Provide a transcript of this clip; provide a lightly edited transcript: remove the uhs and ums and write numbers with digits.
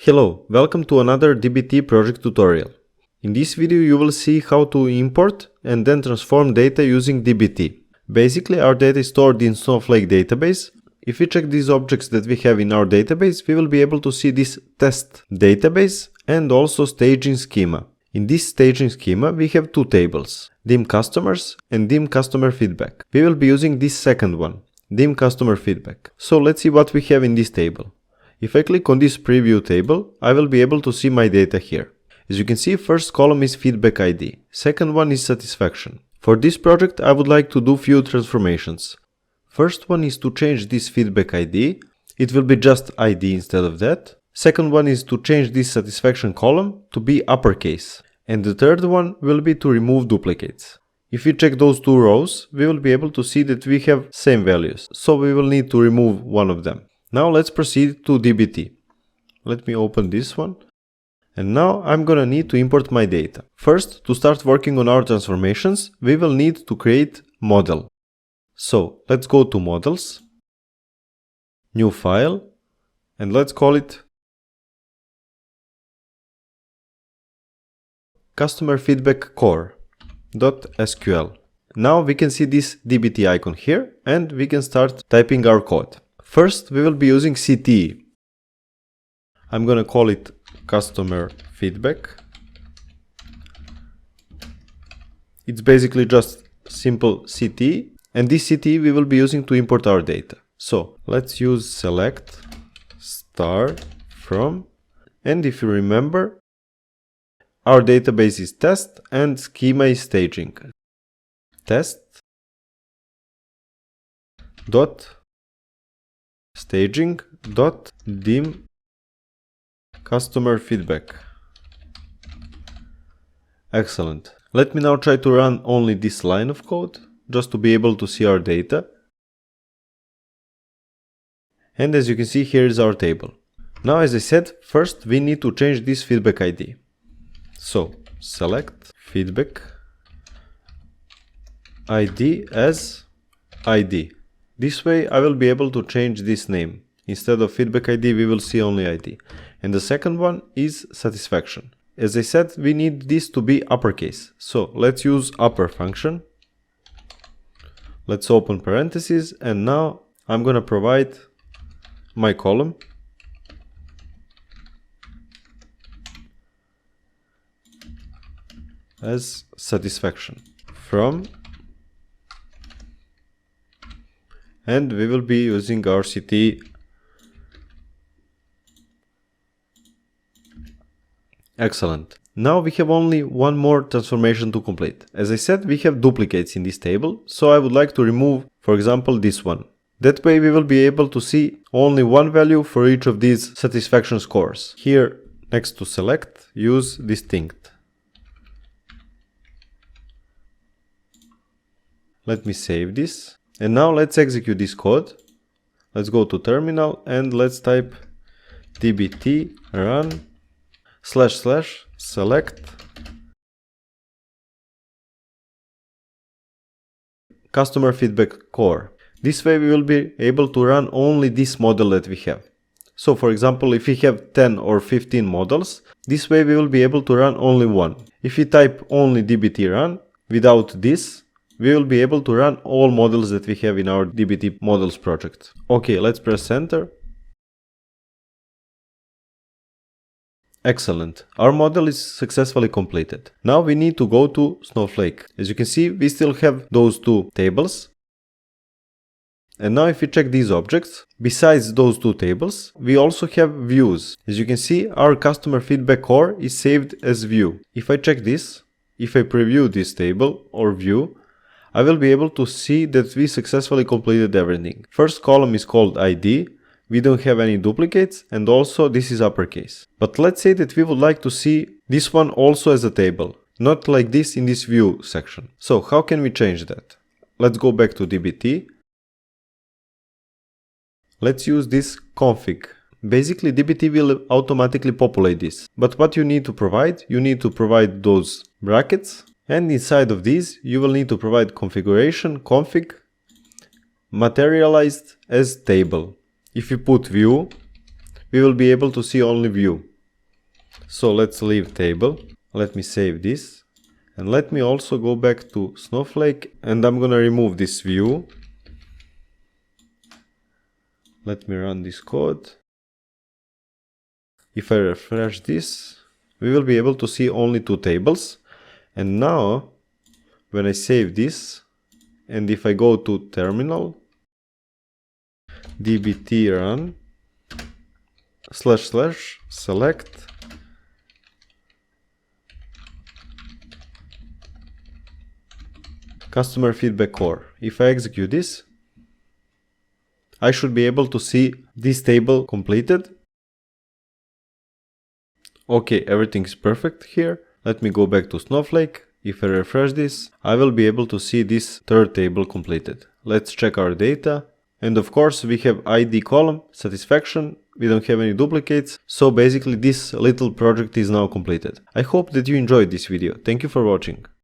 Hello, welcome to another DBT project tutorial. In this video you will see how to import and then transform data using DBT. Basically our data is stored in Snowflake database. If we check these objects that we have in our database, we will be able to see this test database and also staging schema. In this staging schema we have two tables, dim customers and dim customer feedback. We will be using this second one, dim customer feedback. So let's see what we have in this table. If I click on this preview table, I will be able to see my data here. As you can see, first column is feedback ID, second one is satisfaction. For this project I would like to do few transformations. First one is to change this feedback ID, it will be just ID instead of that. Second one is to change this satisfaction column to be uppercase. And the third one will be to remove duplicates. If we check those two rows, we will be able to see that we have same values, so we will need to remove one of them. Now let's proceed to DBT. Let me open this one. And now I'm gonna need to import my data. First, to start working on our transformations, we will need to create model. So let's go to models, new file, and let's call it customer feedback core.sql. Now we can see this DBT icon here and we can start typing our code. First, we will be using CTE. I'm gonna call it customer feedback. It's basically just simple CTE, and this CTE we will be using to import our data. So let's use select star from, and if you remember, our database is test and schema is staging. Test dot staging dot dim customer feedback. Excellent. Let me now try to run only this line of code just to be able to see our data. And as you can see, here is our table. Now, as I said, first we need to change this feedback ID. So select feedback ID as ID. This way I will be able to change this name. Instead of feedback ID, we will see only ID. And the second one is satisfaction. As I said, we need this to be uppercase. So let's use upper function. Let's open parentheses, and now I'm gonna provide my column as satisfaction from, and we will be using our CTE. Excellent. Now we have only one more transformation to complete. As I said, we have duplicates in this table, so I would like to remove, for example, this one. That way we will be able to see only one value for each of these satisfaction scores. Here, next to select, use distinct. Let me save this. And now let's execute this code. Let's go to terminal and let's type dbt run / select customer feedback core. This way we will be able to run only this model that we have. So for example, if we have 10 or 15 models, this way we will be able to run only one. If we type only dbt run without this, we will be able to run all models that we have in our DBT models project. Okay, let's press enter. Excellent. Our model is successfully completed. Now we need to go to Snowflake. As you can see, we still have those two tables. And now if we check these objects, besides those two tables, we also have views. As you can see, our customer feedback core is saved as view. If I check this, if I preview this table or view, I will be able to see that we successfully completed everything. First column is called ID, we don't have any duplicates, and also this is uppercase. But let's say that we would like to see this one also as a table, not like this in this view section. So how can we change that? Let's go back to DBT. Let's use this config. Basically DBT will automatically populate this. But what you need to provide those brackets. And inside of these, you will need to provide configuration config materialized as table. If you put view, we will be able to see only view. So let's leave table. Let me save this. And let me also go back to Snowflake, and I'm gonna remove this view. Let me run this code. If I refresh this, we will be able to see only 2 tables. And now, when I save this, and if I go to terminal, dbt run, / select, customer feedback core. If I execute this, I should be able to see this table completed. Okay, everything is perfect here. Let me go back to Snowflake. If I refresh this, I will be able to see this 3rd table completed. Let's check our data. And of course, we have ID column, satisfaction. We don't have any duplicates. So basically this little project is now completed. I hope that you enjoyed this video. Thank you for watching.